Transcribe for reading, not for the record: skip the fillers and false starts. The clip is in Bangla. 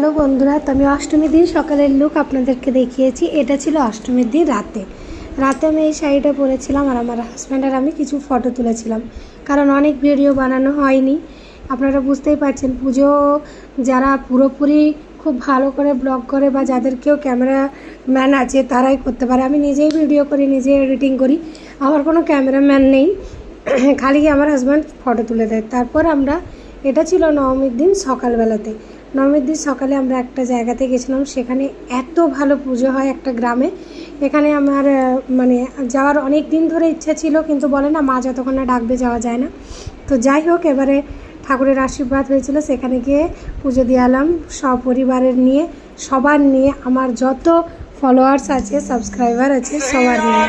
হ্যালো বন্ধুরা, তো আমি অষ্টমীর দিন সকালের লুক আপনাদেরকে দেখিয়েছি। এটা ছিল অষ্টমীর দিন রাতে আমি এই শাড়িটা পরেছিলাম আর আমার হাজব্যান্ড আর আমি কিছু ফটো তুলেছিলাম, কারণ অনেক ভিডিও বানানো হয়নি। আপনারা বুঝতেই পারছেন, পুজো যারা পুরোপুরি খুব ভালো করে ব্লগ করে বা যাদেরকেও ক্যামেরাম্যান আছে তারাই করতে পারে। আমি নিজেই ভিডিও করি, নিজেই এডিটিং করি, আমার কোনো ক্যামেরাম্যান নেই, খালি আমার হাজব্যান্ড ফটো তুলে দেয়। তারপর আমরা, এটা ছিল নবমীর দিন সকালবেলাতে, নবমীর দিন সকালে আমরা একটা জায়গাতে গেছিলাম, সেখানে এত ভালো পুজো হয় একটা গ্রামে। এখানে আমার মানে যাওয়ার অনেক দিন ধরে ইচ্ছা ছিল, কিন্তু বলে না মা যতক্ষণ না ডাকবে যাওয়া যায় না। তো যাই হোক, এবারে ঠাকুরের আশীর্বাদ হয়েছিল, সেখানে গিয়ে পুজো দিয়ে এলাম সপরিবারের নিয়ে, সবার নিয়ে, আমার যত ফলোয়ার্স আছে, সাবস্ক্রাইবার আছে, সবার নিয়ে।